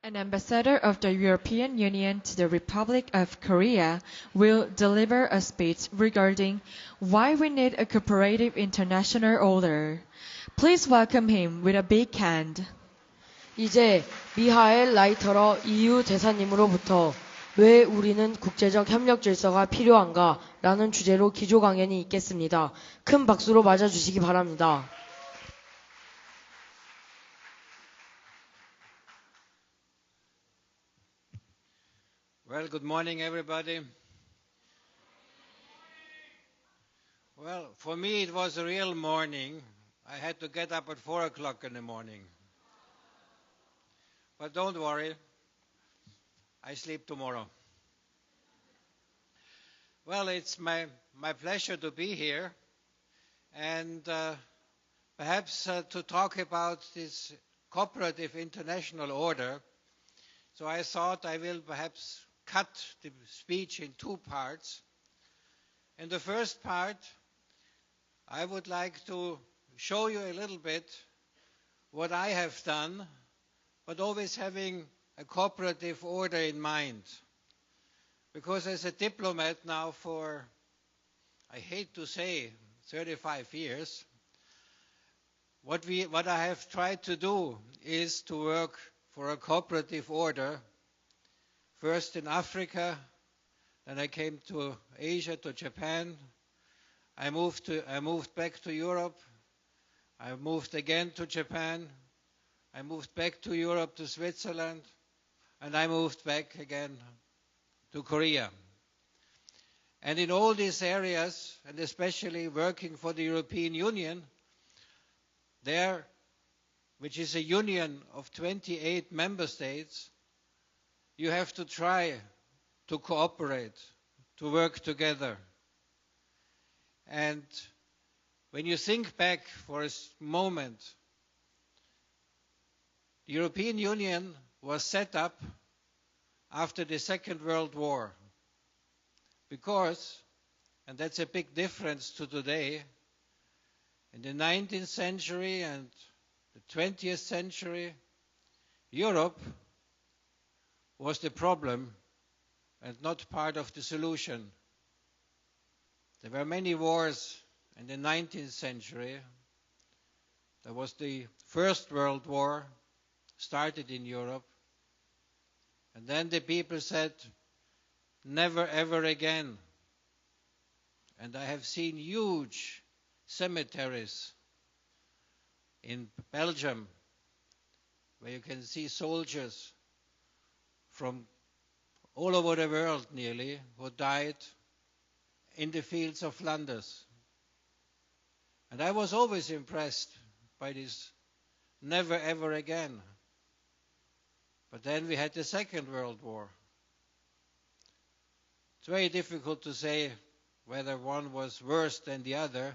An ambassador of the European Union to the Republic of Korea will deliver a speech regarding why we need a cooperative international order. Please welcome him with a big hand. 이제 미하엘 라이터러 EU 대사님으로부터 왜 우리는 국제적 협력 질서가 필요한가? 라는 주제로 기조 강연이 있겠습니다. 큰 박수로 맞아주시기 바랍니다. Well, good morning, everybody. Well, for me, it was a real morning. I had to get up at 4 o'clock in the morning. But don't worry, I sleep tomorrow. Well, it's my pleasure to be here and perhaps to talk about this cooperative international order. So I thought I will perhaps cut the speech in two parts. In the first part, I would like to show you a little bit what I have done, but always having a cooperative order in mind. Because as a diplomat now for, I hate to say, 35 years, what I have tried to do is to work for a cooperative order. First in Africa, then I came to Asia, to Japan. I moved back to Europe. I moved again to Japan. I moved back to Europe, to Switzerland, and I moved back again to Korea. And in all these areas, and especially working for the European Union, there, which is a union of 28 member states, you have to try to cooperate, to work together. And when you think back for a moment, the European Union was set up after the Second World War because, and that's a big difference to today, in the 19th century and the 20th century, Europe was the problem and not part of the solution. There were many wars in the 19th century. There was the First World War, started in Europe. And then the people said, never ever again. And I have seen huge cemeteries in Belgium where you can see soldiers from all over the world nearly who died in the fields of Flanders. And I was always impressed by this never ever again. But then we had the Second World War. It's very difficult to say whether one was worse than the other.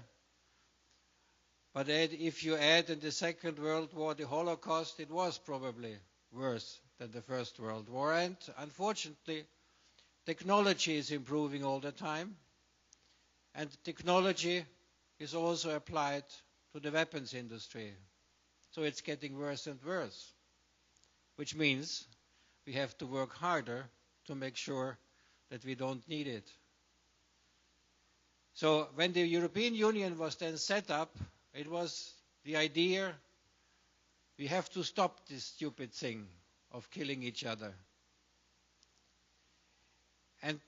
But if you add in the Second World War the Holocaust, it was probably worse than the First World War. And unfortunately, technology is improving all the time. And technology is also applied to the weapons industry. So it's getting worse and worse, which means we have to work harder to make sure that we don't need it. So when the European Union was then set up, it was the idea we have to stop this stupid thing of killing each other. And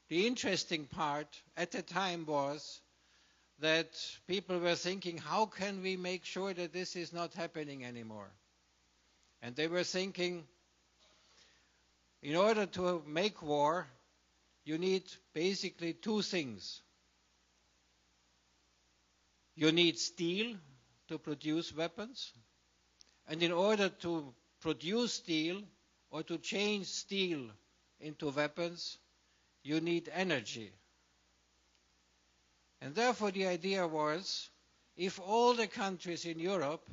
the interesting part at the time was that people were thinking, how can we make sure that this is not happening anymore? And they were thinking, in order to make war, you need basically two things. You need steel to produce weapons. And in order to produce steel or to change steel into weapons, you need energy. And therefore the idea was, if all the countries in Europe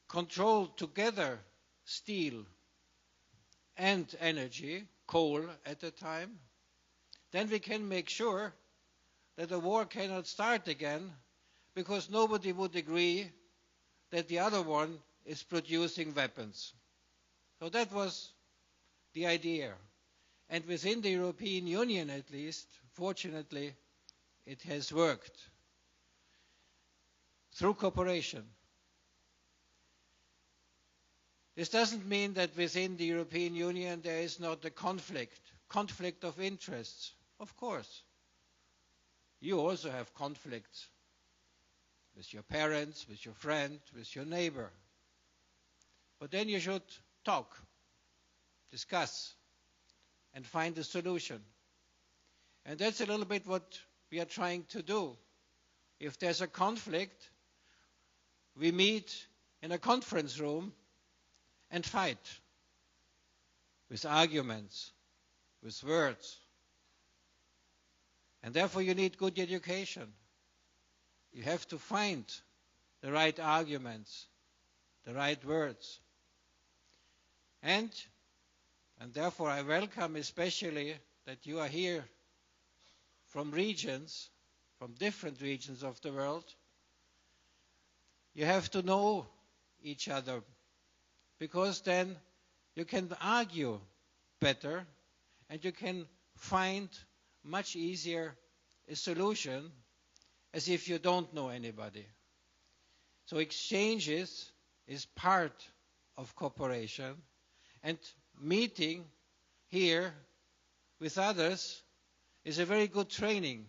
control together steel and energy, coal at the time, then we can make sure that the war cannot start again because nobody would agree that the other one is producing weapons. So that was the idea. And within the European Union, at least, fortunately, it has worked through cooperation. This doesn't mean that within the European Union there is not a conflict of interests. Of course. You also have conflicts with your parents, with your friend, with your neighbor. But then you should talk, discuss, and find a solution. And that's a little bit what we are trying to do. If there's a conflict, we meet in a conference room and fight with arguments, with words. And therefore you need good education. You have to find the right arguments, the right words. And therefore I welcome especially that you are here from regions, from different regions of the world. You have to know each other, because then you can argue better and you can find much easier a solution as if you don't know anybody. So exchanges is part of cooperation, and meeting here with others is a very good training,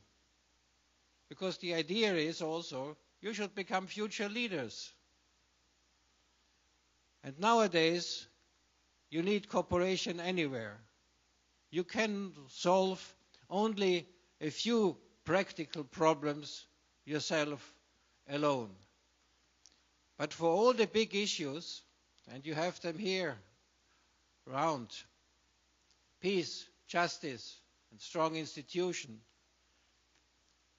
because the idea is also you should become future leaders. And nowadays, you need cooperation anywhere. You can solve only a few practical problems yourself alone. But for all the big issues, and you have them here around, peace, justice, and strong institution,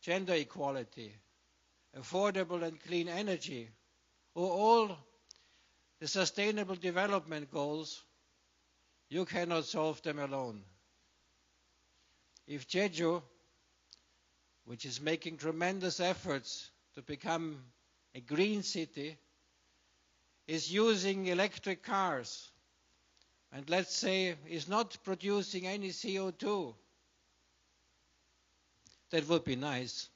gender equality, affordable and clean energy, or all the sustainable development goals, you cannot solve them alone. If Jeju, which is making tremendous efforts to become a green city, is using electric cars, and let's say is not producing any CO2, that would be nice,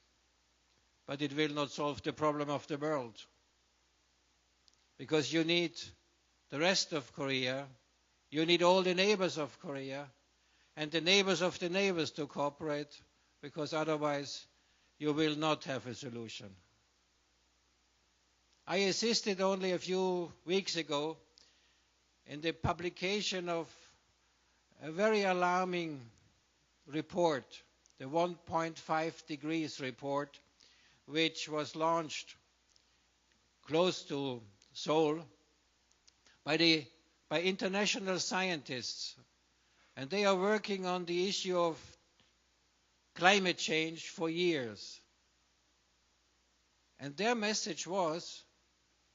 but it will not solve the problem of the world. Because you need the rest of Korea, you need all the neighbors of Korea, and the neighbors of the neighbors to cooperate, because otherwise you will not have a solution. I assisted only a few weeks ago in the publication of a very alarming report, the 1.5 degrees report, which was launched close to Seoul by international scientists. And they are working on the issue of climate change for years. And their message was,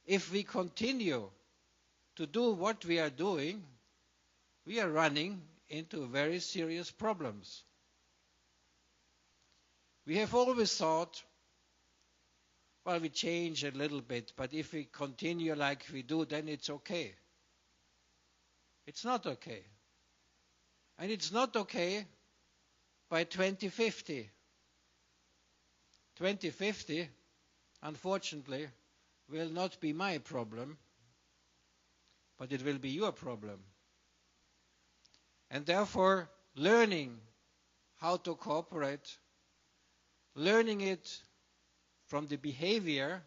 if we continue to do what we are doing, we are running into very serious problems. We have always thought, well, we change a little bit, but if we continue like we do, then it's okay. It's not okay. And it's not okay by 2050. 2050, unfortunately, will not be my problem, but it will be your problem. And therefore, learning how to cooperate, learning it from the behavior,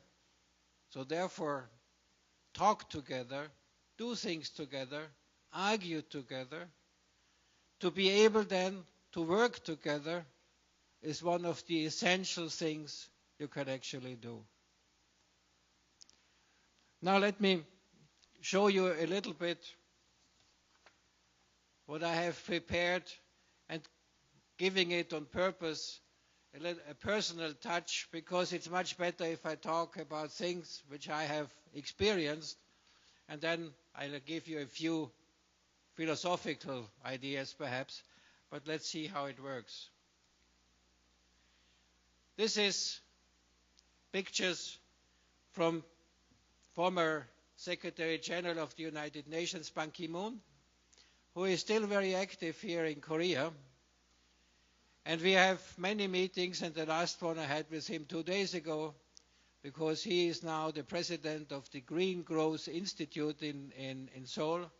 so therefore talk together, do things together, argue together, to be able then to work together is one of the essential things you can actually do. Now let me show you a little bit what I have prepared, and giving it on purpose a personal touch, because it's much better if I talk about things which I have experienced, and then I'll give you a few philosophical ideas perhaps, but let's see how it works. This is pictures from former Secretary General of the United Nations, Ban Ki-moon, who is still very active here in Korea. And we have many meetings, and the last one I had with him 2 days ago, because he is now the president of the Green Growth Institute in Seoul.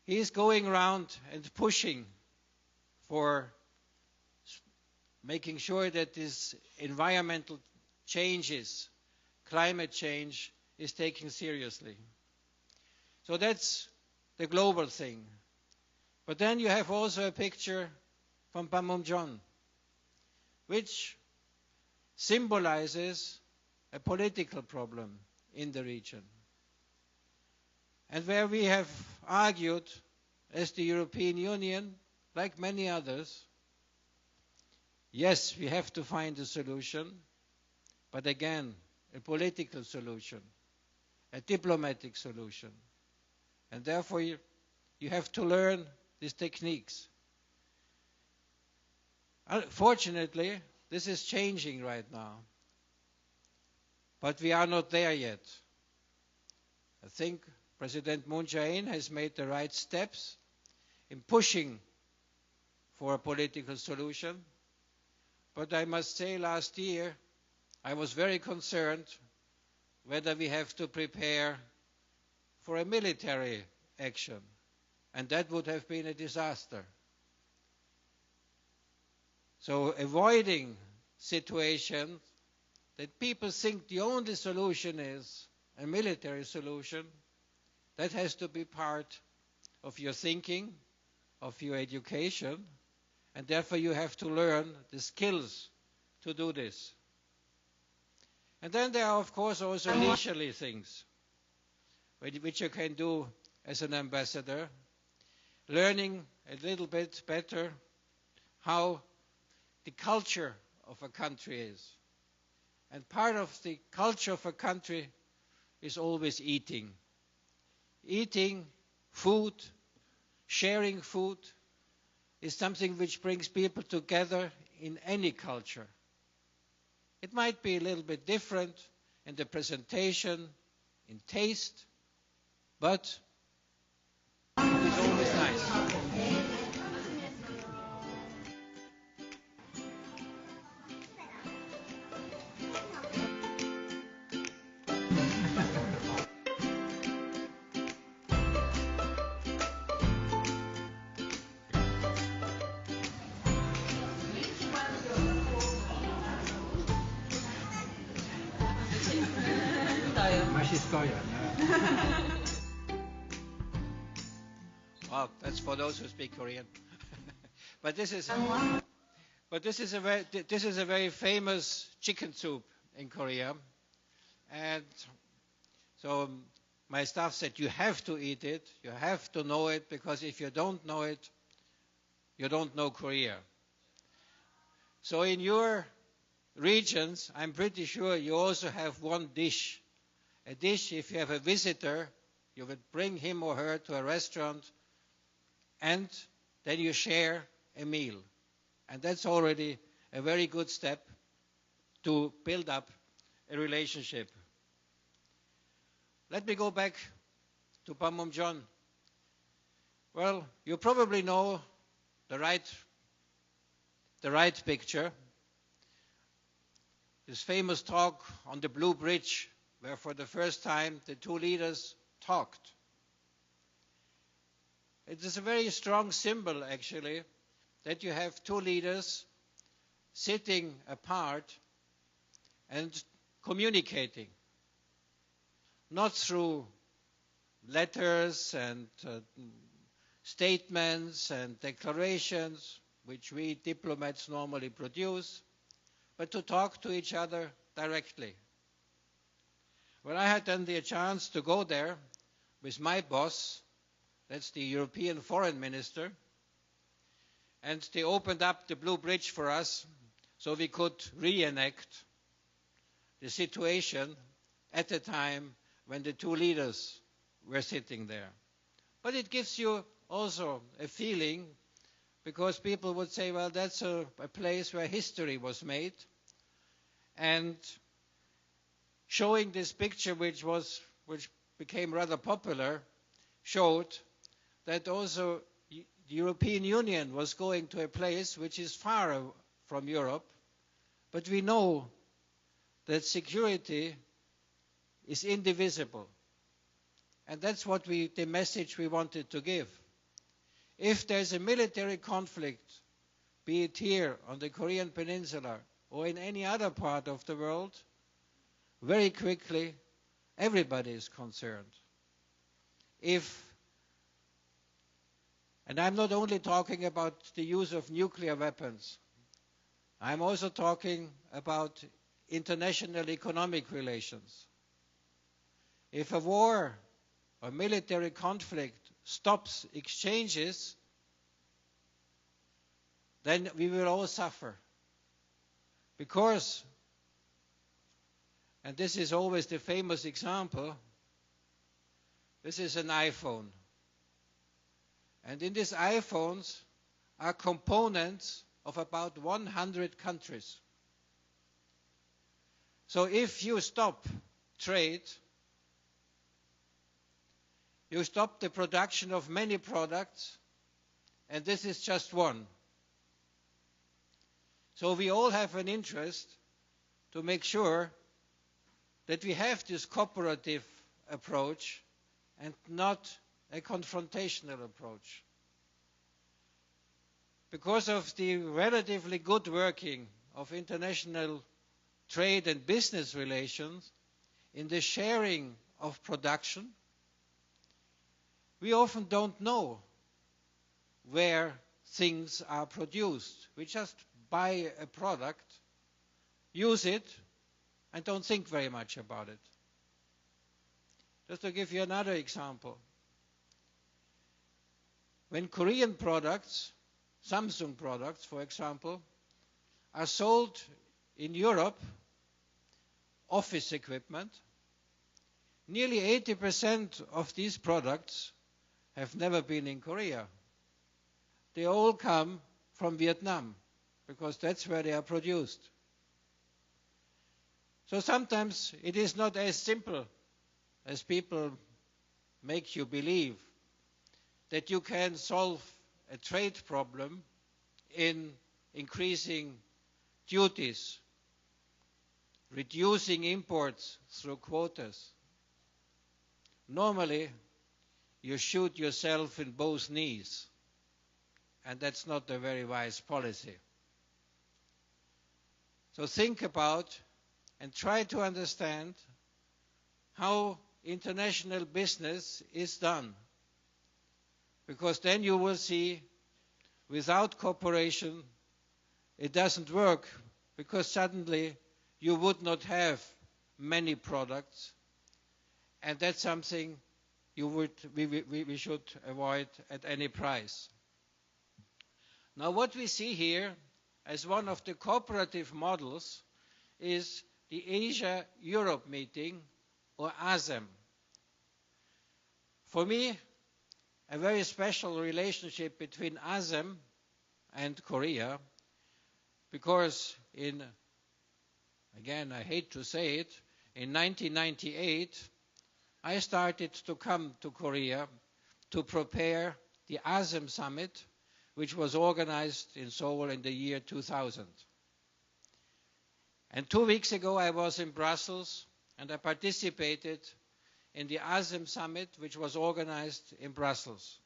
He is going around and pushing for making sure that these environmental changes, climate change, is taken seriously. So that's the global thing. But then you have also a picture from Panmunjom, which symbolizes a political problem in the region. And where we have argued as the European Union, like many others, yes, we have to find a solution, but again, a political solution, a diplomatic solution. And therefore, you have to learn these techniques. Fortunately, this is changing right now. But we are not there yet. I think President Moon Jae-in has made the right steps in pushing for a political solution. But I must say, last year, I was very concerned whether we have to prepare for a military action. And that would have been a disaster. So avoiding situations that people think the only solution is a military solution, that has to be part of your thinking, of your education, and therefore you have to learn the skills to do this. And then there are, of course, also leisurely things which you can do as an ambassador, learning a little bit better how the culture of a country is. And part of the culture of a country is always eating. Eating food, sharing food, is something which brings people together in any culture. It might be a little bit different in the presentation, in taste, but it's always nice. Well, that's for those who speak Korean. But this is a very famous chicken soup in Korea, and so my staff said you have to eat it, you have to know it, because if you don't know it, you don't know Korea. So in your regions, I'm pretty sure you also have one dish. A dish, if you have a visitor, you would bring him or her to a restaurant, and then you share a meal. And that's already a very good step to build up a relationship. Let me go back to Panmunjom. Well, you probably know the right picture. This famous talk on the Blue Bridge, where for the first time the two leaders talked. It is a very strong symbol, actually, that you have two leaders sitting apart and communicating, not through letters and statements and declarations, which we diplomats normally produce, but to talk to each other directly. Well, I had then the chance to go there with my boss, that's the European Foreign Minister, and they opened up the Blue Bridge for us so we could reenact the situation at the time when the two leaders were sitting there. But it gives you also a feeling, because people would say, well, that's a place where history was made. And showing this picture, which became rather popular, showed that also the European Union was going to a place which is far from Europe, but we know that security is indivisible. And that's what the message we wanted to give. If there's a military conflict, be it here on the Korean Peninsula or in any other part of the world, very quickly everybody is concerned. And I'm not only talking about the use of nuclear weapons, I'm also talking about international economic relations. If a war or military conflict stops exchanges, then we will all suffer. Because, and this is always the famous example, this is an iPhone. And in these iPhones are components of about 100 countries. So if you stop trade, you stop the production of many products, and this is just one. So we all have an interest to make sure that we have this cooperative approach and not a confrontational approach. Because of the relatively good working of international trade and business relations in the sharing of production, we often don't know where things are produced. We just buy a product, use it, and don't think very much about it. Just to give you another example. When Korean products, Samsung products, for example, are sold in Europe, office equipment, nearly 80% of these products have never been in Korea. They all come from Vietnam, because that's where they are produced. So sometimes it is not as simple as people make you believe, that you can solve a trade problem in increasing duties, reducing imports through quotas. Normally, you shoot yourself in both knees, and that's not a very wise policy. So think about and try to understand how international business is done. Because then you will see, without cooperation, it doesn't work, because suddenly you would not have many products, and that's something we should avoid at any price. Now what we see here as one of the cooperative models is the Asia-Europe meeting, or ASEM. For me, a very special relationship between ASEM and Korea, because again, I hate to say it, in 1998, I started to come to Korea to prepare the ASEM summit, which was organized in Seoul in the year 2000. And 2 weeks ago, I was in Brussels, and I participated in the ASEM summit, which was organized in Brussels.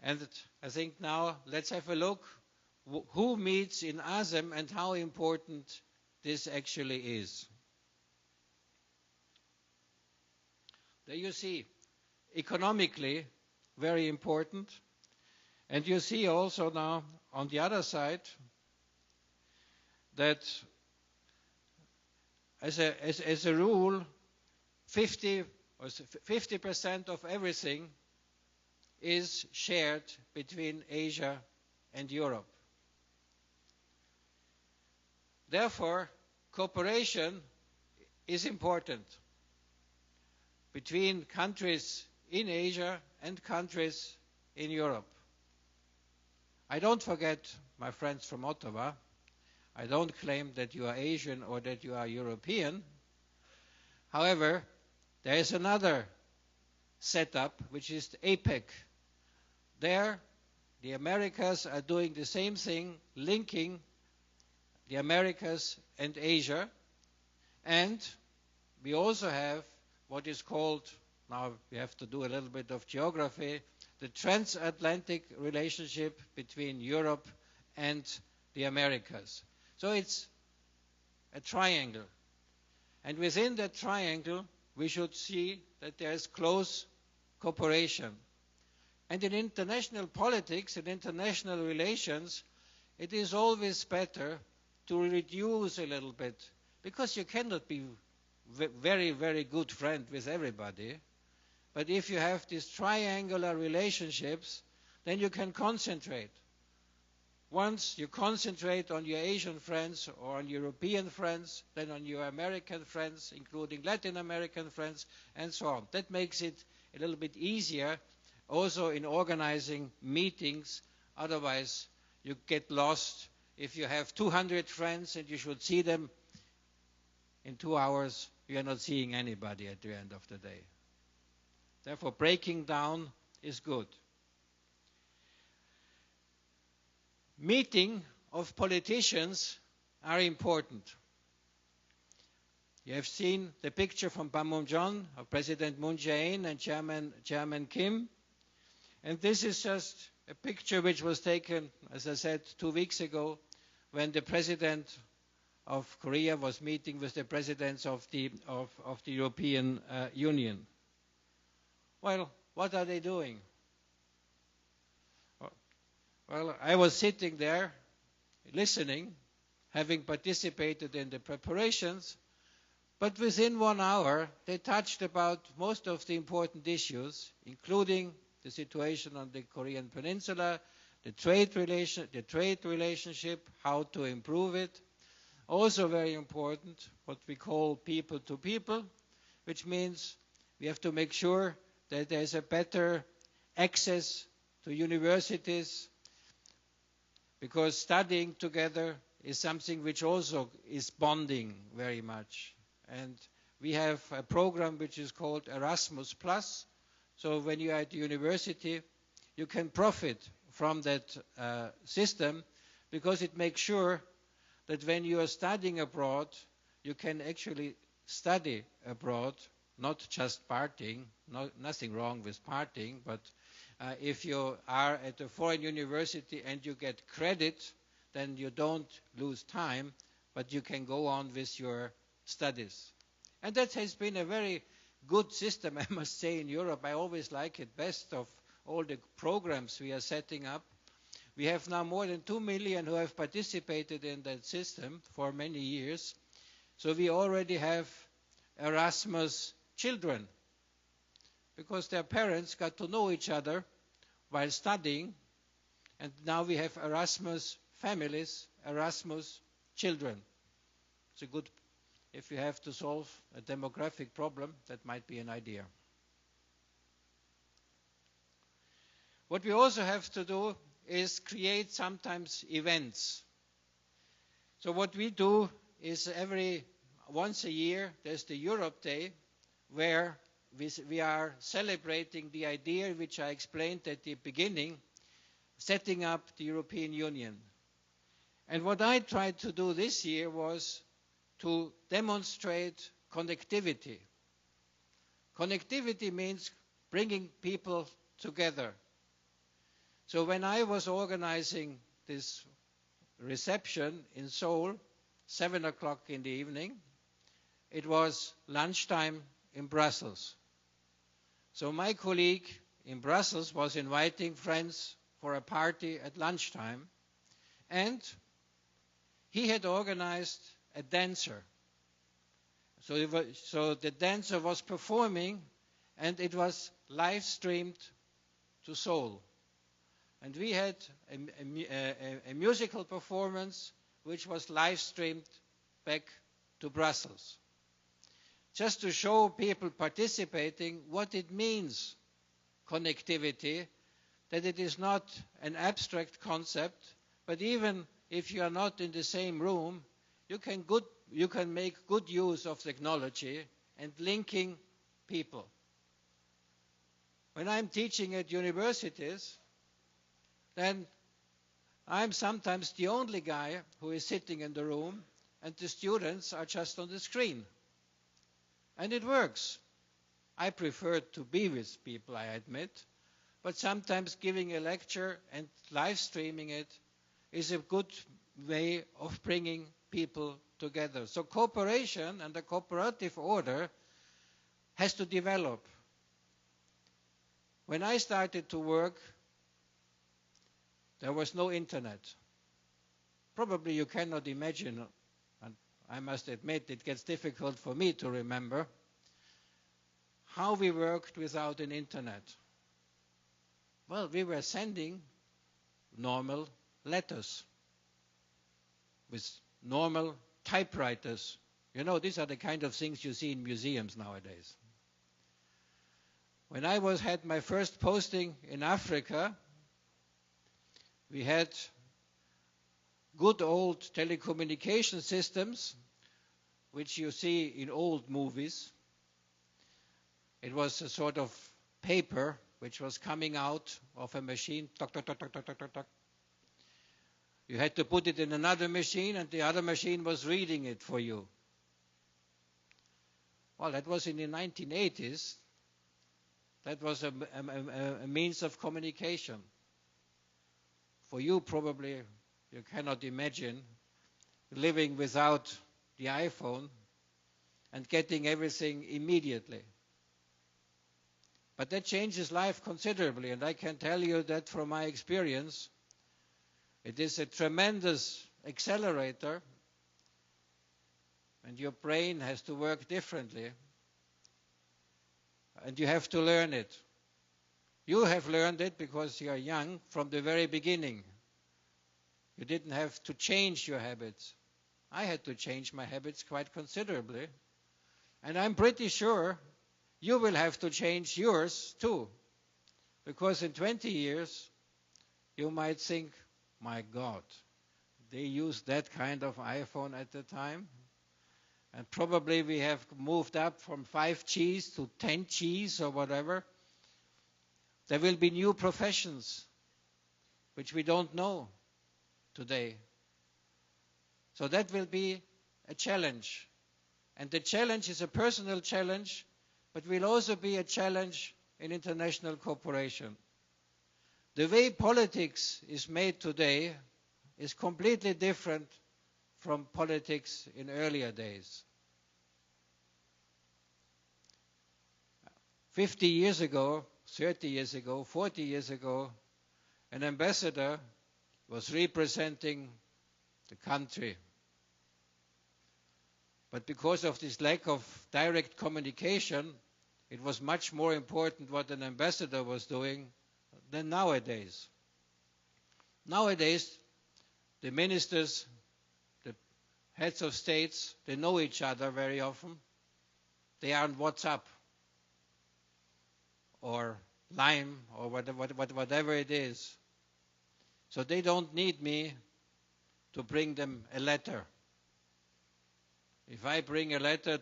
And I think now let's have a look who meets in ASEM and how important this actually is. There you see, economically, very important. And you see also now on the other side that as a rule, 50% of everything is shared between Asia and Europe. Therefore, cooperation is important between countries in Asia and countries in Europe. I don't forget my friends from Ottawa. I don't claim that you are Asian or that you are European. However, There is another setup, which is the APEC. There, the Americas are doing the same thing, linking the Americas and Asia. And we also have what is called, now we have to do a little bit of geography, the transatlantic relationship between Europe and the Americas. So it's a triangle. And within that triangle, we should see that there is close cooperation. And in international politics and international relations, it is always better to reduce a little bit, because you cannot be very, very good friend with everybody. But if you have these triangular relationships, then you can concentrate. Once you concentrate on your Asian friends or on European friends, then on your American friends, including Latin American friends, and so on. That makes it a little bit easier also in organizing meetings. Otherwise, you get lost. If you have 200 friends and you should see them in 2 hours, you are not seeing anybody at the end of the day. Therefore, breaking down is good. Meeting of politicians are important. You have seen the picture from Panmunjom of President Moon Jae-in and Chairman Kim. And this is just a picture which was taken, as I said, 2 weeks ago, when the President of Korea was meeting with the presidents of the European Union. Well, what are they doing? Well, I was sitting there, listening, having participated in the preparations, but within 1 hour, they touched about most of the important issues, including the situation on the Korean Peninsula, the trade relationship, how to improve it. Also very important, what we call people to people, which means we have to make sure that there is a better access to universities, because studying together is something which also is bonding very much. And we have a program which is called Erasmus+. So when you are at the university, you can profit from that system, because it makes sure that when you are studying abroad, you can actually study abroad, not just partying. Nothing wrong with partying, but if you are at a foreign university and you get credit, then you don't lose time, but you can go on with your studies. And that has been a very good system, I must say, in Europe. I always like it best of all the programs we are setting up. We have now more than 2 million who have participated in that system for many years. So we already have Erasmus children, because their parents got to know each other while studying, and now we have Erasmus families, Erasmus children. It's a good, if you have to solve a demographic problem, that might be an idea. What we also have to do is create sometimes events. So what we do is once a year, there's the Europe Day, where we are celebrating the idea which I explained at the beginning, setting up the European Union. And what I tried to do this year was to demonstrate connectivity. Connectivity means bringing people together. So when I was organizing this reception in Seoul, 7 o'clock in the evening, it was lunchtime in Brussels. So my colleague in Brussels was inviting friends for a party at lunchtime, and he had organized a dancer. So the dancer was performing, and it was live streamed to Seoul. And we had a musical performance which was live streamed back to Brussels, just to show people participating what it means, connectivity, that it is not an abstract concept, but even if you are not in the same room, you can make good use of technology and linking people. When I'm teaching at universities, then I'm sometimes the only guy who is sitting in the room, and the students are just on the screen. And it works. I prefer to be with people, I admit, but sometimes giving a lecture and live streaming it is a good way of bringing people together. So cooperation and the cooperative order has to develop. When I started to work, there was no internet. Probably you cannot imagine, and I must admit it gets difficult for me to remember, how we worked without an internet. Well, we were sending normal letters with normal typewriters. You know, these are the kind of things you see in museums nowadays. When I had my first posting in Africa, we had good old telecommunication systems, which you see in old movies. It was a sort of paper which was coming out of a machine. Toc, toc, toc, toc, toc, toc, toc, toc. You had to put it in another machine, and the other machine was reading it for you. Well, that was in the 1980s. That was a means of communication. For you, probably, you cannot imagine living without the iPhone and getting everything immediately. But that changes life considerably, and I can tell you that from my experience, it is a tremendous accelerator, and your brain has to work differently, and you have to learn it. You have learned it because you are young from the very beginning. You didn't have to change your habits. I had to change my habits quite considerably, and I'm pretty sure you will have to change yours too, because in 20 years you might think, my God, they used that kind of iPhone at the time, and probably we have moved up from 5Gs to 10Gs or whatever. There will be new professions which we don't know today. So that will be a challenge. And the challenge is a personal challenge, but will also be a challenge in international cooperation. The way politics is made today is completely different from politics in earlier days. 50 years ago, 30 years ago, 40 years ago, an ambassador was representing the country. But because of this lack of direct communication, it was much more important what an ambassador was doing than nowadays. Nowadays, the ministers, the heads of states, they know each other very often. They are on WhatsApp or Line or whatever it is. So they don't need me to bring them a letter. If I bring a letter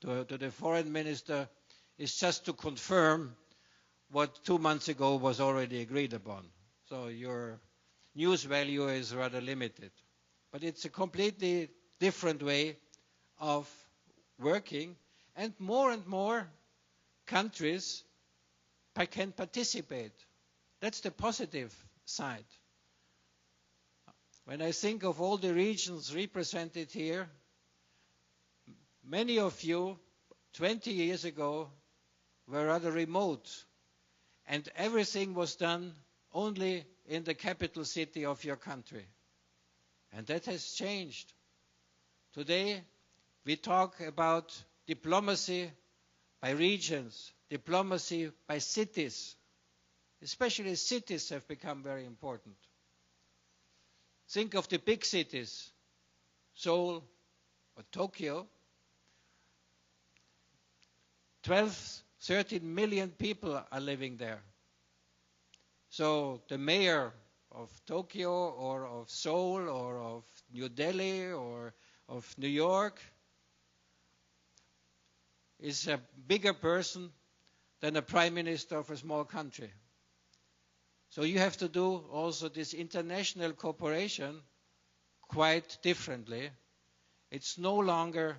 to the foreign minister, it's just to confirm what 2 months ago was already agreed upon. So your news value is rather limited. But it's a completely different way of working, and more countries can participate. That's the positive side. When I think of all the regions represented here, many of you 20 years ago were rather remote, and everything was done only in the capital city of your country. And that has changed. Today, we talk about diplomacy by regions, diplomacy by cities. Especially cities have become very important. Think of the big cities, Seoul or Tokyo. 12, 13 million people are living there. So the mayor of Tokyo or of Seoul or of New Delhi or of New York is a bigger person than a prime minister of a small country. So you have to do also this international cooperation quite differently. It's no longer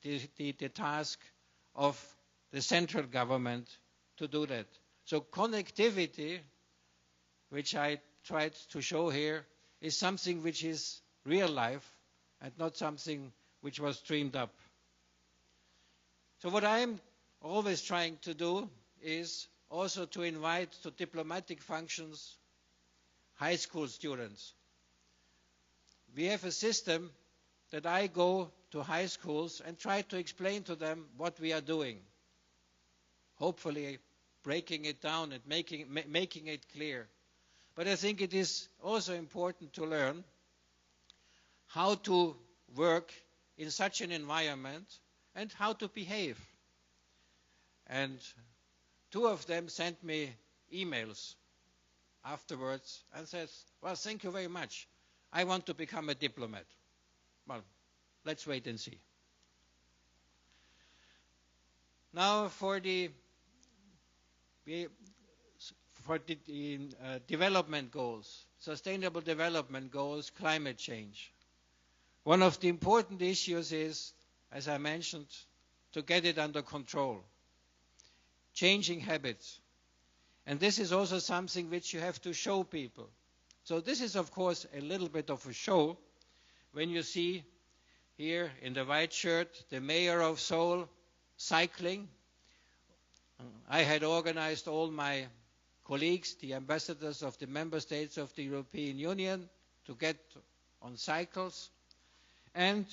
the task of the central government to do that. So connectivity, which I tried to show here, is something which is real life and not something which was dreamed up. So what I'm always trying to do is also to invite to diplomatic functions high school students. We have a system that I go to high schools and try to explain to them what we are doing, hopefully breaking it down and making it clear. But I think it is also important to learn how to work in such an environment and how to behave. And two of them sent me emails afterwards and said, well, thank you very much. I want to become a diplomat. Well, let's wait and see. Now for the development goals, sustainable development goals, climate change. One of the important issues is, as I mentioned, to get it under control. Changing habits. And this is also something which you have to show people. So this is, of course, a little bit of a show when you see here in the white shirt the mayor of Seoul cycling. I had organized all my colleagues, the ambassadors of the member states of the European Union, to get on cycles, and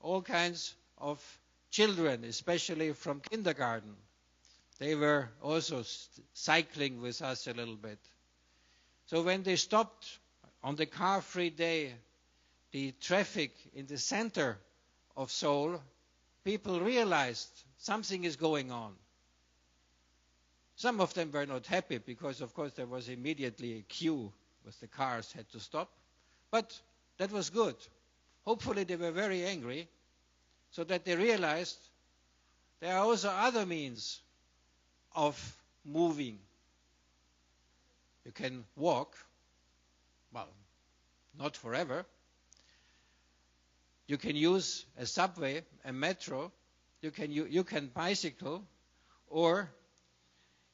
all kinds of children, especially from kindergarten. They were also cycling with us a little bit. So when they stopped on the car-free day, the traffic in the center of Seoul, people realized something is going on. Some of them were not happy because, of course, there was immediately a queue with the cars had to stop. But that was good. Hopefully they were very angry so that they realized there are also other means of moving. You can walk, well, not forever. You can use a subway, a metro. You can bicycle, or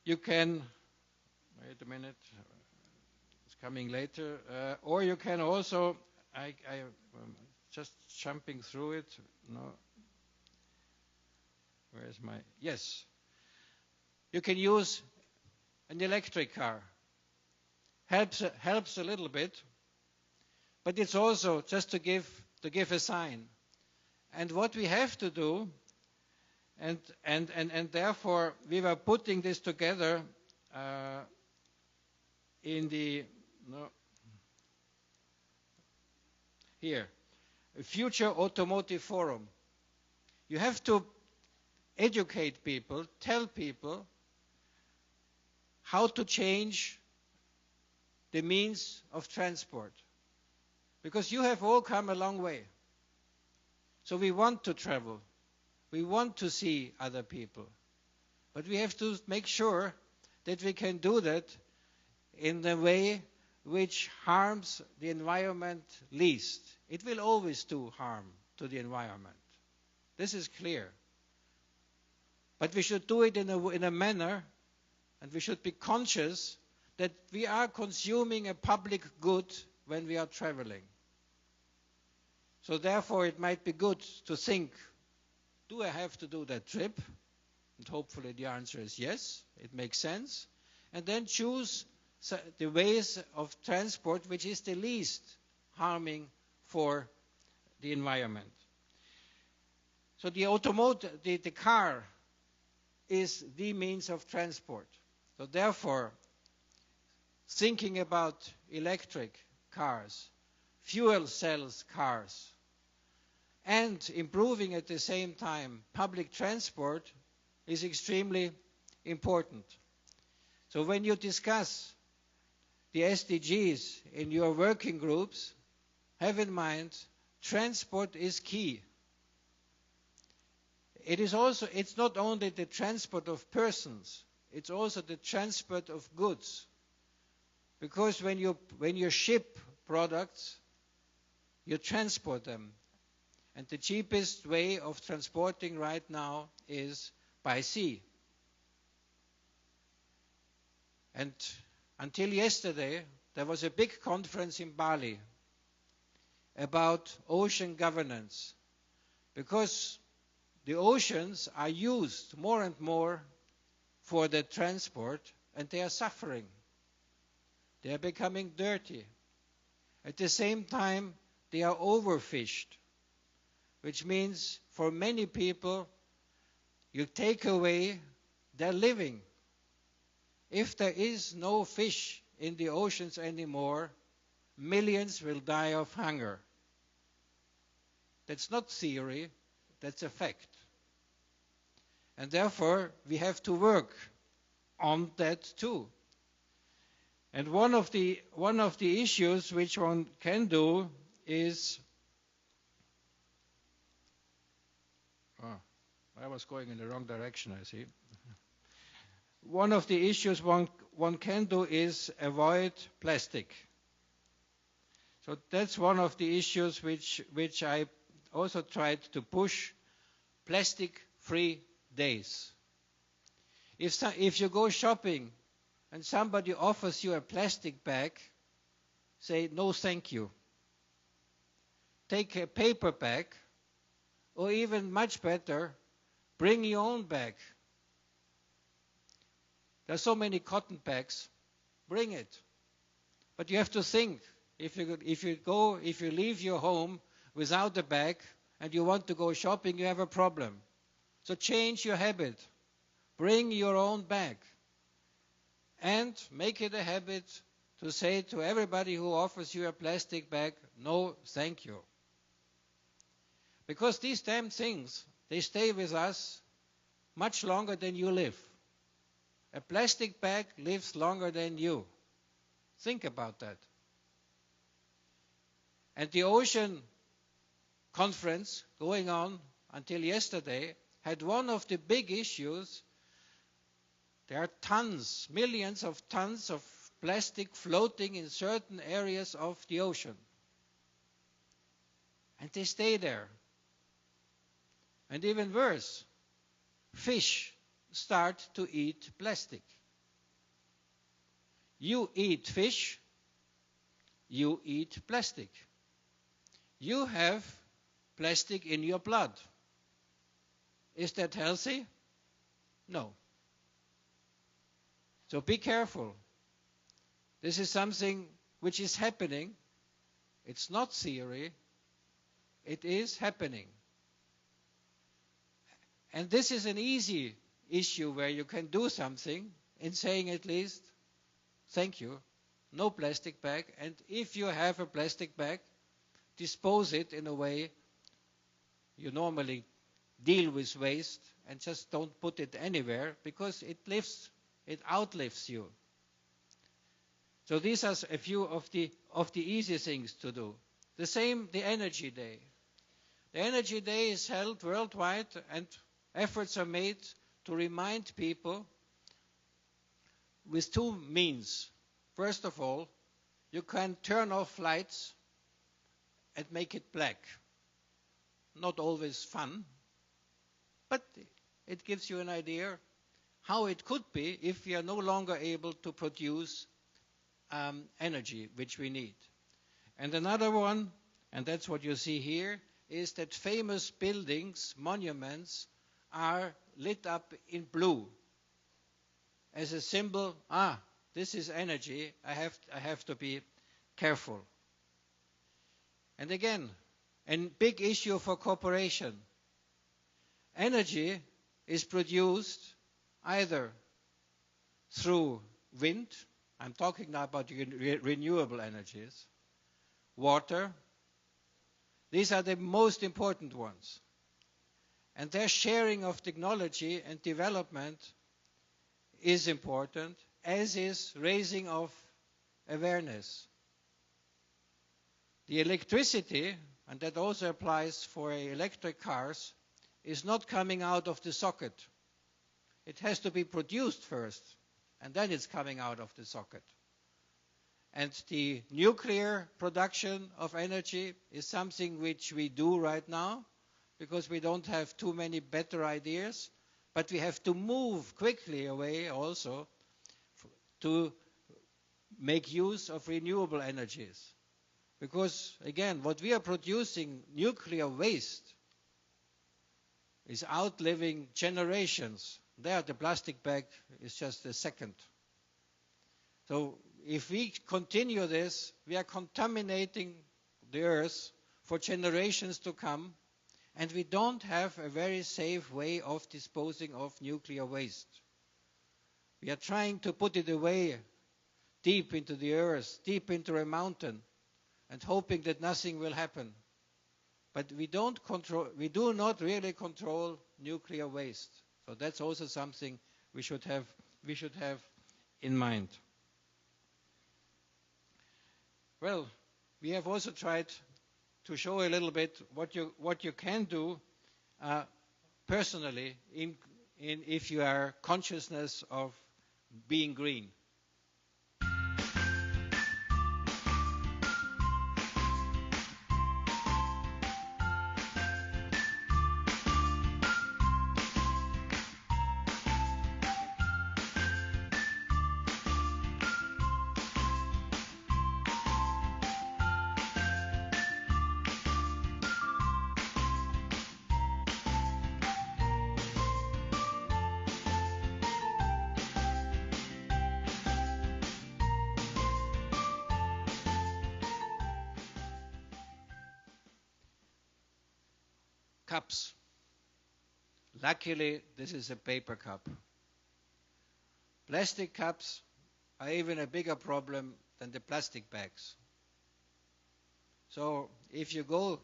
you can, wait a minute, it's coming later, or you can also, just jumping through it, no, where's my, yes. You can use an electric car. Helps a little bit, but it's also just to give a sign. And what we have to do, and therefore we were putting this together in the here, a future automotive forum. You have to educate people, tell people how to change the means of transport. Because you have all come a long way. So we want to travel. We want to see other people. But we have to make sure that we can do that in a way which harms the environment least. It will always do harm to the environment. This is clear. But we should do it in a manner, and we should be conscious that we are consuming a public good when we are traveling. So therefore it might be good to think, do I have to do that trip? And hopefully the answer is yes, it makes sense. And then choose the ways of transport which is the least harming for the environment. So the car is the means of transport. So therefore, thinking about electric cars, fuel cells cars, and improving at the same time public transport is extremely important. So when you discuss the SDGs in your working groups, have in mind transport is key. it's not only the transport of persons, it's also the transport of goods. Because when you ship products, you transport them. And the cheapest way of transporting right now is by sea. And until yesterday, there was a big conference in Bali about ocean governance, because the oceans are used more and more for the transport, and they are suffering. They are becoming dirty. At the same time, they are overfished, which means for many people, you take away their living. If there is no fish in the oceans anymore, millions will die of hunger. That's not theory, that's a fact. And therefore, we have to work on that too. And one of the issues which one can do is, I was going in the wrong direction, I see. One of the issues one can do is avoid plastic. So that's one of the issues which I also tried to push, plastic-free days. If you go shopping and somebody offers you a plastic bag, say no thank you. Take a paper bag, or even much better, bring your own bag. There are so many cotton bags, bring it. But you have to think, if you leave your home without a bag and you want to go shopping, you have a problem. So change your habit. Bring your own bag. And make it a habit to say to everybody who offers you a plastic bag, no, thank you. Because these damn things, they stay with us much longer than you live. A plastic bag lives longer than you. Think about that. And the ocean conference going on until yesterday had one of the big issues. There are tons, millions of tons of plastic floating in certain areas of the ocean. And they stay there. And even worse, fish start to eat plastic. You eat fish, you eat plastic. You have plastic in your blood. Is that healthy? No. So be careful. This is something which is happening. It's not theory. It is happening. And this is an easy issue where you can do something in saying at least, thank you, no plastic bag. And if you have a plastic bag, dispose it in a way you normally deal with waste, and just don't put it anywhere, because it outlives you. So these are a few of the easy things to do. The same, the Energy Day. The Energy Day is held worldwide, and efforts are made to remind people with two means. First of all, you can turn off lights and make it black. Not always fun, but it gives you an idea how it could be if we are no longer able to produce energy which we need. And another one, and that's what you see here, is that famous buildings, monuments, are lit up in blue as a symbol, this is energy, I have to be careful. And again, a big issue for cooperation. Energy is produced either through wind, I'm talking now about renewable energies, water. These are the most important ones. And their sharing of technology and development is important, as is raising of awareness. The electricity, and that also applies for electric cars, is not coming out of the socket. It has to be produced first, and then it's coming out of the socket. And the nuclear production of energy is something which we do right now, because we don't have too many better ideas, but we have to move quickly away also to make use of renewable energies. Because, again, what we are producing, nuclear waste, is outliving generations. There, the plastic bag is just a second. So if we continue this, we are contaminating the earth for generations to come, and we don't have a very safe way of disposing of nuclear waste. We are trying to put it away deep into the earth, deep into a mountain, and hoping that nothing will happen. But we do not really control nuclear waste. So that's also something we should have in mind. Well, we have also tried to show a little bit what you can do personally if you are consciousness of being green. Cups. Luckily, this is a paper cup. Plastic cups are even a bigger problem than the plastic bags. So if you go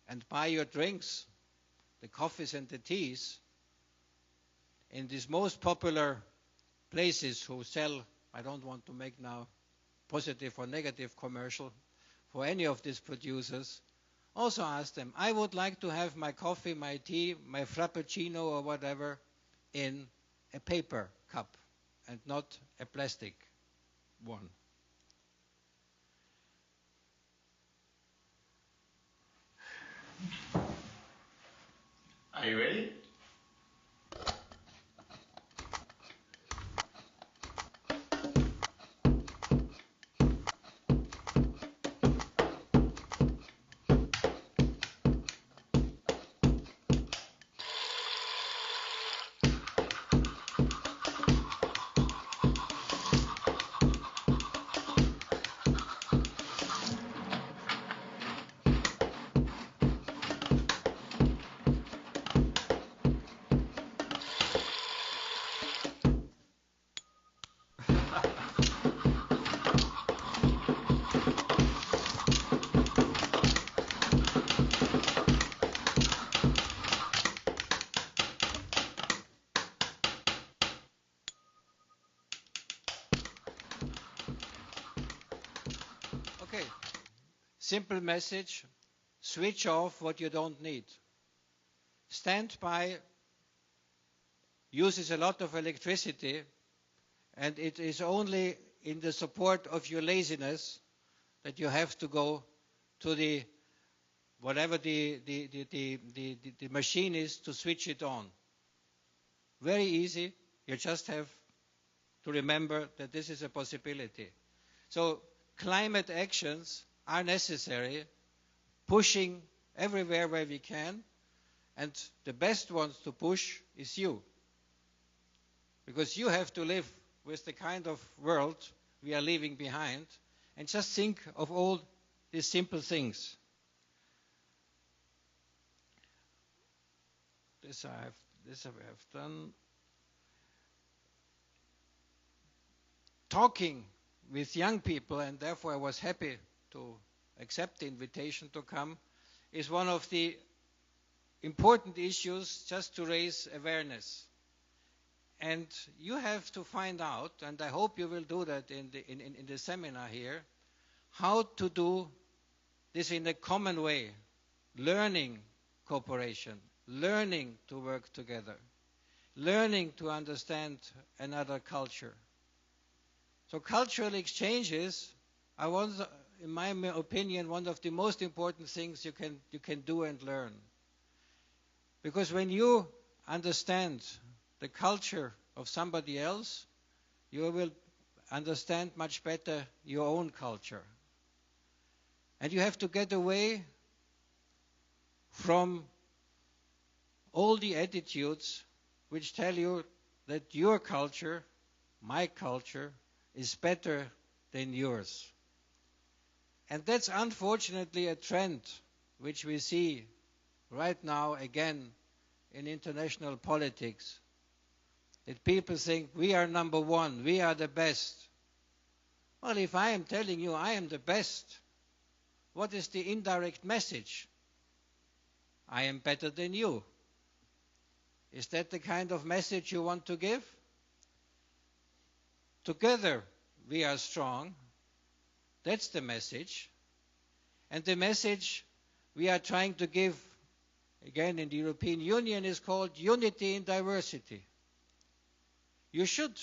and buy your drinks, the coffees and the teas, in these most popular places who sell, I don't want to make now positive or negative commercial for any of these producers, also ask them, I would like to have my coffee, my tea, my frappuccino or whatever in a paper cup and not a plastic one. Are you ready? Okay, simple message, switch off what you don't need. Standby uses a lot of electricity, and it is only in the support of your laziness that you have to go to the whatever the machine is to switch it on. Very easy, you just have to remember that this is a possibility. So climate actions are necessary, pushing everywhere where we can, and the best ones to push is you. Because you have to live with the kind of world we are leaving behind, and just think of all these simple things. This I have done. Talking with young people, and therefore I was happy to accept the invitation to come, is one of the important issues just to raise awareness. And you have to find out, and I hope you will do that in the seminar here, how to do this in a common way, learning cooperation, learning to work together, learning to understand another culture. So cultural exchanges are, in my opinion, one of the most important things you can do and learn. Because when you understand the culture of somebody else, you will understand much better your own culture. And you have to get away from all the attitudes which tell you that your culture, my culture, is better than yours. And that's unfortunately a trend which we see right now again in international politics. That people think we are number one, we are the best. Well, if I am telling you I am the best, what is the indirect message? I am better than you. Is that the kind of message you want to give? Together we are strong. That's the message. And the message we are trying to give, again in the European Union, is called unity in diversity. You should,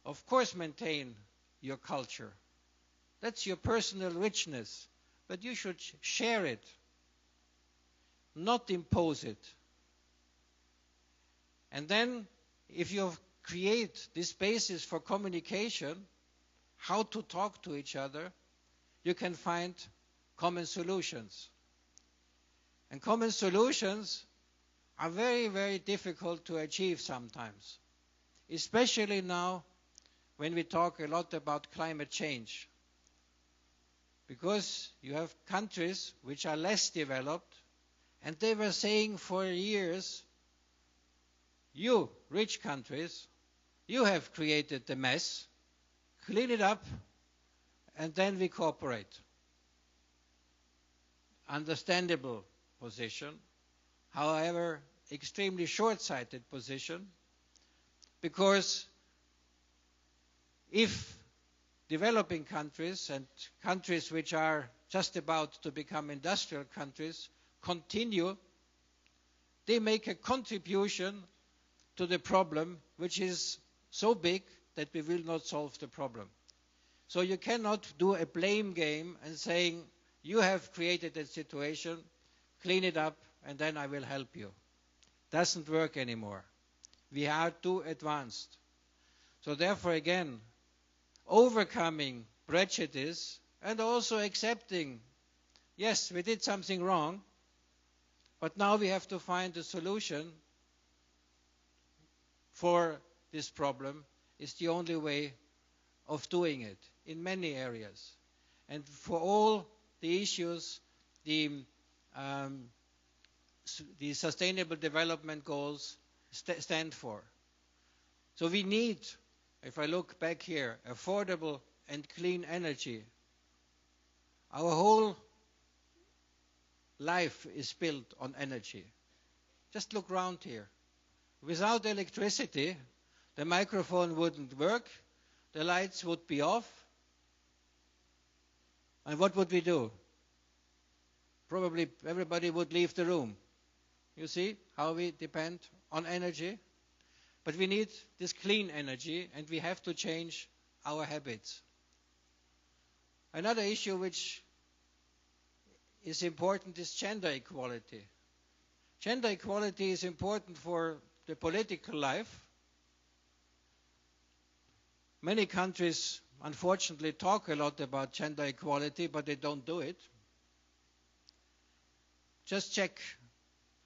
of course, maintain your culture. That's your personal richness. But you should share it, not impose it. And then, if you create this basis for communication, how to talk to each other, you can find common solutions. And common solutions are very, very difficult to achieve sometimes, especially now when we talk a lot about climate change. Because you have countries which are less developed, and they were saying for years, you, rich countries, you have created the mess, clean it up, and then we cooperate. Understandable position, however, extremely short-sighted position, because if developing countries and countries which are just about to become industrial countries continue, they make a contribution to the problem which is so big that we will not solve the problem. So you cannot do a blame game and saying, you have created a situation, clean it up, and then I will help you. Doesn't work anymore. We are too advanced. So therefore, again, overcoming prejudice and also accepting, yes, we did something wrong, but now we have to find a solution for this problem is the only way of doing it in many areas. And for all the issues, the Sustainable Development Goals stand for. So we need, if I look back here, affordable and clean energy. Our whole life is built on energy. Just look around here. Without electricity, the microphone wouldn't work, the lights would be off, and what would we do? Probably everybody would leave the room. You see how we depend on energy? But we need this clean energy, and we have to change our habits. Another issue which is important is gender equality. Gender equality is important for the political life. Many countries, unfortunately, talk a lot about gender equality, but they don't do it. Just check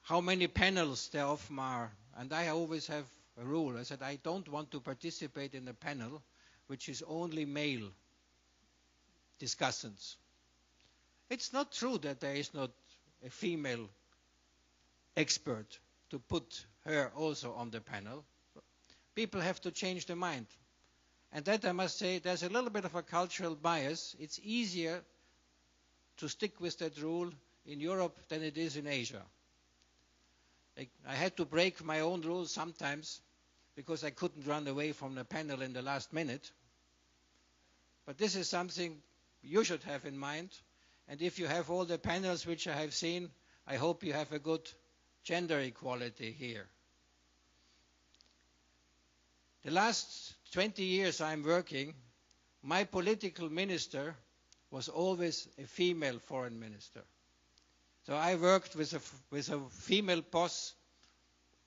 how many panels there often are. And I always have a rule. I said, I don't want to participate in a panel which is only male discussants. It's not true that there is not a female expert to put her also on the panel. People have to change their mind. And that, I must say, there's a little bit of a cultural bias. It's easier to stick with that rule in Europe than it is in Asia. I had to break my own rules sometimes because I couldn't run away from the panel in the last minute. But this is something you should have in mind. And if you have all the panels which I have seen, I hope you have a good gender equality here. The last 20 years I'm working, my political minister was always a female foreign minister. So I worked with a female boss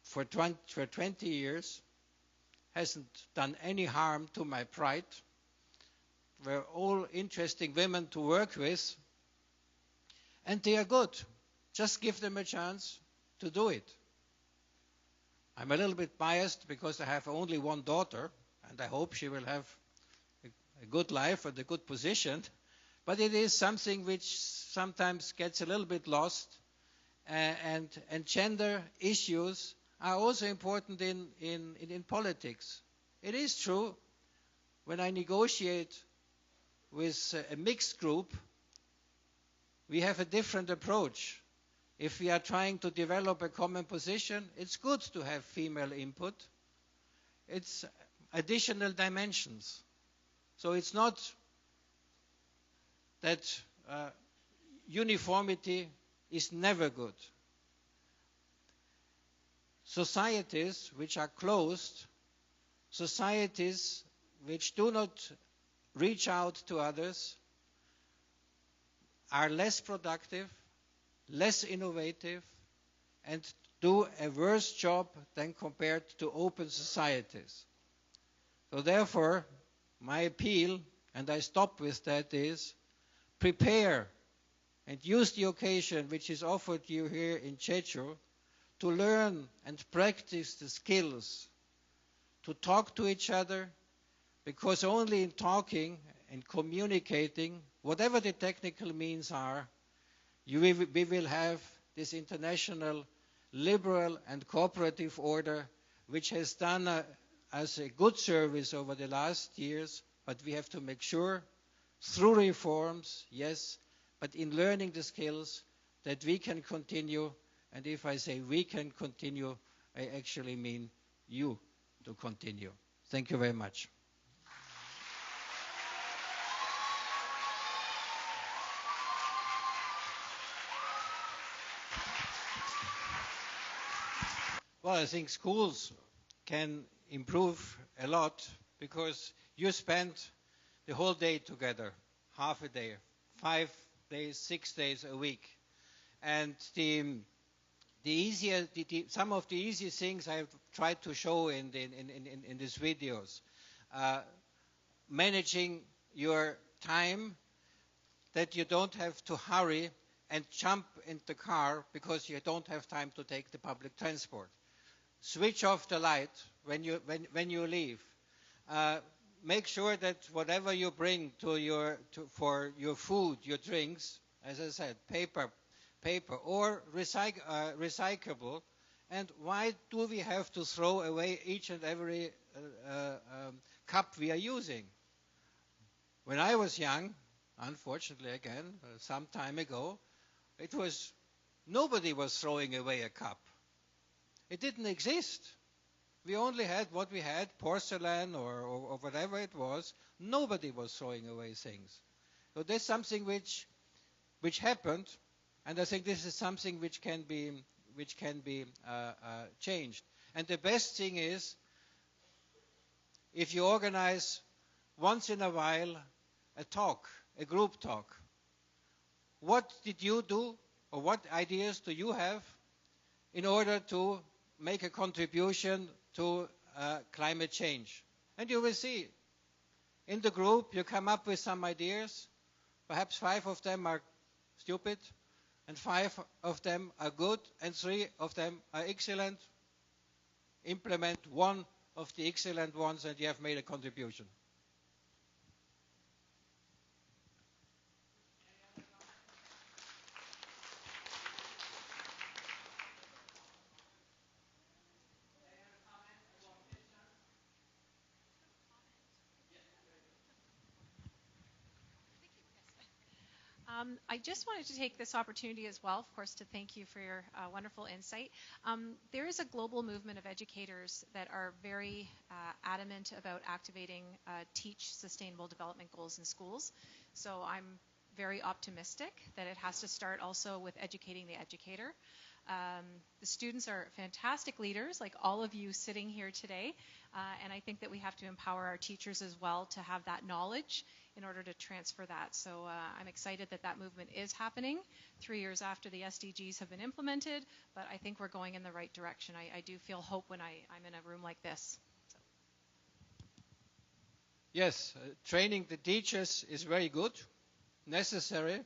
for 20 years. Hasn't done any harm to my pride. We're all interesting women to work with. And they are good. Just give them a chance to do it. I'm a little bit biased because I have only one daughter, and I hope she will have a good life and a good position. But it is something which sometimes gets a little bit lost. And gender issues are also important in politics. It is true, when I negotiate with a mixed group, we have a different approach. If we are trying to develop a common position, it's good to have female input. It's additional dimensions. So it's not that uniformity is never good. Societies which are closed, societies which do not reach out to others, are less productive, less innovative, and do a worse job than compared to open societies. So therefore, my appeal, and I stop with that, is prepare and use the occasion which is offered you here in Jeju to learn and practice the skills to talk to each other, because only in talking and communicating, whatever the technical means are, we will have this international liberal and cooperative order, which has done us a good service over the last years, but we have to make sure, through reforms, yes, but in learning the skills, that we can continue. And if I say we can continue, I actually mean you to continue. Thank you very much. Well, I think schools can improve a lot because you spend the whole day together, half a day, 5 days, 6 days a week. And some of the easy things I've tried to show in these videos. Managing your time, that you don't have to hurry and jump in the car because you don't have time to take the public transport. Switch off the light when you leave. Make sure that whatever you bring for your food, your drinks, as I said, paper or recyclable. And why do we have to throw away each and every cup we are using? When I was young, unfortunately again, some time ago, nobody was throwing away a cup. It didn't exist. We only had what we had, porcelain or whatever it was. Nobody was throwing away things. So there's something which happened, and I think this is something which can be changed. And the best thing is, if you organize once in a while a group talk. What did you do, or what ideas do you have in order to make a contribution to climate change? And you will see, in the group, you come up with some ideas. Perhaps 5 of them are stupid, and 5 of them are good, and 3 of them are excellent. Implement one of the excellent ones, and you have made a contribution. I just wanted to take this opportunity as well, of course, to thank you for your wonderful insight. There is a global movement of educators that are very adamant about activating Teach Sustainable Development Goals in schools. So I'm very optimistic that it has to start also with educating the educator. The students are fantastic leaders, like all of you sitting here today, and I think that we have to empower our teachers as well to have that knowledge in order to transfer that. So I'm excited that that movement is happening 3 years after the SDGs have been implemented, but I think we're going in the right direction. I do feel hope when I'm in a room like this. So. Yes, training the teachers is very good, necessary.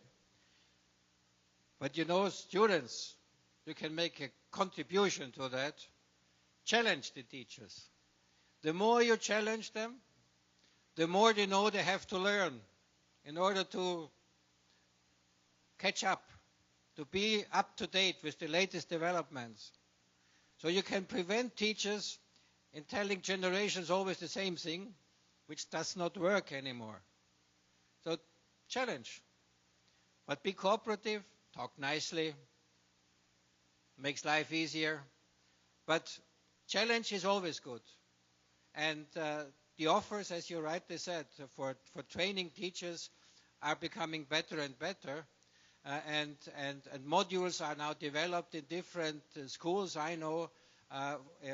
But you know, students, you can make a contribution to that. Challenge the teachers. The more you challenge them, the more they know they have to learn in order to catch up, to be up to date with the latest developments. So you can prevent teachers in telling generations always the same thing, which does not work anymore. So challenge. But be cooperative, talk nicely, makes life easier. But challenge is always good. And the offers, as you rightly said, for training teachers are becoming better and better. And modules are now developed in different schools, I know,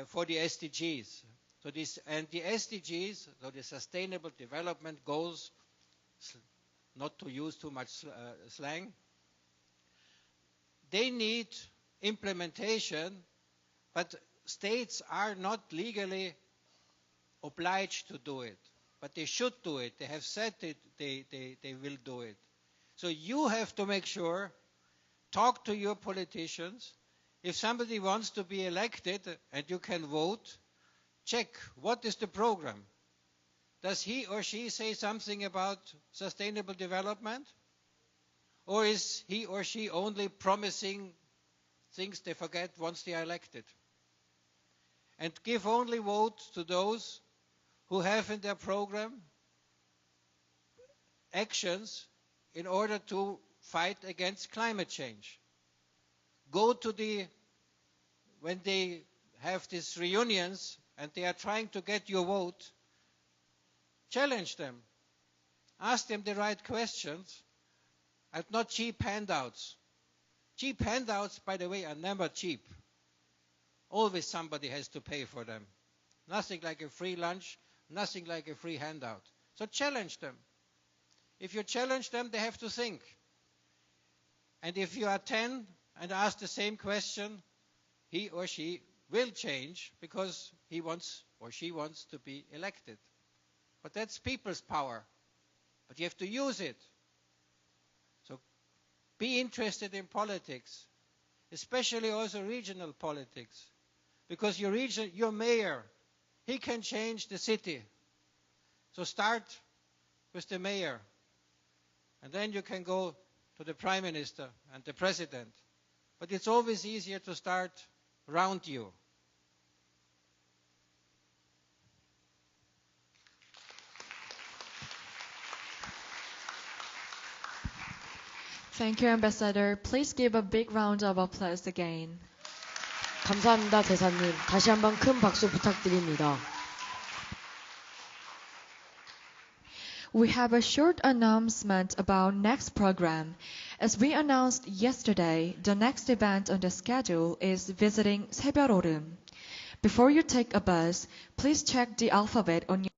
for the SDGs. So the SDGs, so the Sustainable Development Goals, not to use too much slang, they need implementation, but states are not legally obliged to do it. But they should do it. They have said they will do it. So you have to make sure, talk to your politicians. If somebody wants to be elected and you can vote, check what is the program. Does he or she say something about sustainable development? Or is he or she only promising things they forget once they are elected? And give only vote to those who have in their program actions in order to fight against climate change. Go to when they have these reunions and they are trying to get your vote, challenge them. Ask them the right questions and not cheap handouts. Cheap handouts, by the way, are never cheap. Always somebody has to pay for them. Nothing like a free lunch, nothing like a free handout. So challenge them. If you challenge them, they have to think. And if you are 10 and ask the same question, he or she will change because he wants or she wants to be elected. But that's people's power. But you have to use it. So be interested in politics, especially also regional politics. Because your mayor, he can change the city. So start with the mayor. And then you can go to the prime minister and the president. But it's always easier to start around you. Thank you, Ambassador. Please give a big round of applause again. 감사합니다, 대사님. 다시 한번 큰 박수 부탁드립니다. We have a short announcement about next program. As we announced yesterday, the next event on the schedule is visiting 새별오름. Before you take a bus, please check the alphabet on your